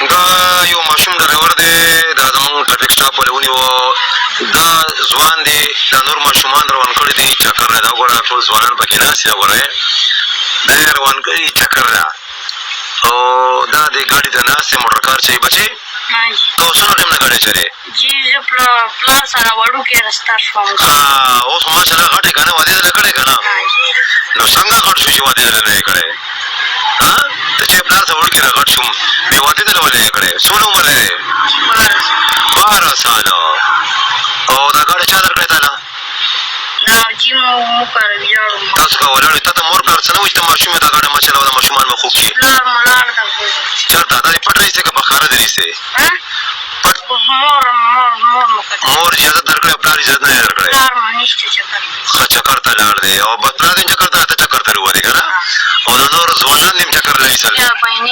دا یو ماشوم ډریور دی، دا زمونږ ټرافیک سټاپ ولې ونیوه. دا ځوان دی، دا نور ماشومان روان کړي دي چکر نه. دا وګوره ټول ځوانان پکې ناست دي، دا وګورئ دا یې روان کړي چکر نه. او دا د ګاډي ته ناست دی، موټر کار چوي بچې. ته اوس څومره ټایم نه ګاډی چلې؟ جي زه پلار سره وړوکی رسته شوم. اوس خو ماشاءالله غټ یې که نه، واده دې نه کړی که نه؟ نو څنګه غټ شو چې واده دې نه یې کړی؟ ته چې پلار ته وړوکی را غټ شوم، بیا واده دې نه ولې یې کړی؟ څومره عمر دی؟ 12 ساله. او دا ګاډی چا در کړې تا له؟ جي موږ ویاړو. تاسو که ولاړ تا ته مور پلار څه نه وایي چې ته ماشوم یې دا ګاډی مه چلوه، دا ماشومان مه خوږ کړي؟ پلار مو لاړ ده. چېرته؟ دا دې پټ رایستې که په ښکاره دې رایستې؟ مور اجازت در کړی او پلار اجازت نه دی در کړی؟ ښه چکر ته لاړ دی. او بس پلار دې چکر ته ته چکر ته ووتې که نه؟ او د نور ځوانان دې هم چکر له ایستل.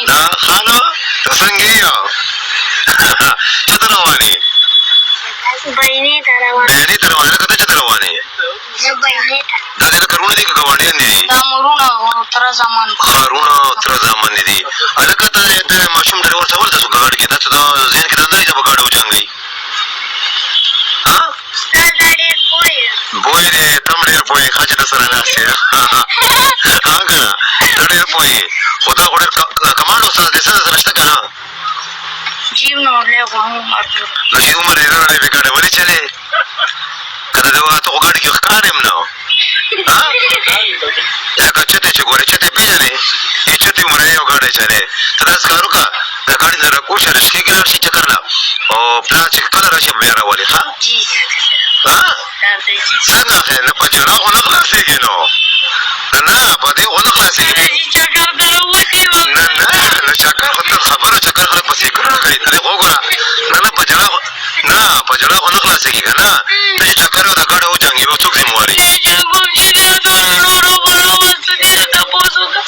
دا ښه نو ته څنګه یې؟ چېرته روان یې؟ بینې ته روان. بینې ته روان یې؟ لکه ته چېرته روان یې؟ زه بینې ته. دا دې لکه رونه دي که ګاونډیان دي؟ دا مورونه او تره زامن. ښه رونه او تره زامن دي. هلکه ته ماشوم ډریور څه ورته شو که ګاډي کښې؟ دا څه دا ذهن کښې دا نه دی چې به ګاډي وجنګوي؟ ستا دا ډېر پوه یې. بوی دی، ته هم ډېر پوه یې. ښه چې ته سره ناست یې که نه؟ ته ډېر پوه یې. خو دا خو ډېر کمانډ استاد دی، څه درسره شته که نه؟ جي نو لږ عمر. نو چې عمر یې رڼی بې ګاډی ولې چلې؟ که ته خو ګاډي کښې ښکار یم نه. لکه چتې چې ګورې، چتې پېژنې؟ ای چتې عمره یې او ګاډی چلې. ته داسې کار وکړه، د ګاډي نه راکوز شه، رشقې کښې لاړ شي چکر له. او پلار چې کله را شي بیا راولې. ښه څنګه خیر نه؟ په جړه خو نه خلاصېږي نو. نه په دې خو نه خلاصېږي. نه نه چکر خو ته خبره چکر خلک په سیکرونه کوي. ته دې خو وګوره. نه نه په جړه خو نه خلاصېږي که نه؟ ته چې چکر یو د ګاډی وجنګېږي بیا څوک ذموار وي؟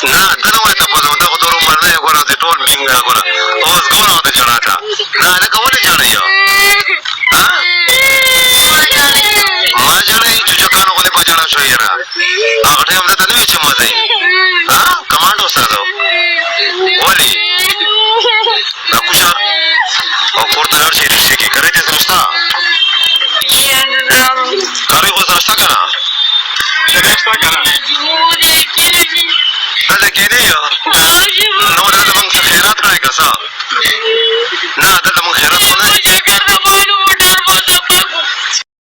نه ته نه وایې تپوس وکړم، ته خو تور عمر نه یې. ګوره دې ټول بینګ ګوره اوس ګوره ورته جړه ته. نه هلکه ولې ژاړئ؟ ما ژړئ؟ چوچکانو غوندې په ژړا شوې یاره. هغه ټایم درته نه وي چې مه ځئ؟ کمانډ استاده ولې؟ دا کوشه او کور ته لاړ شئ رښتې کښې. کرۍ دې سره شته؟ کرۍ خو سره شته که نه؟ شریف شته که نه؟ دلته کښېنې؟ نو دا زمونږ څه خیرات کړی که څه؟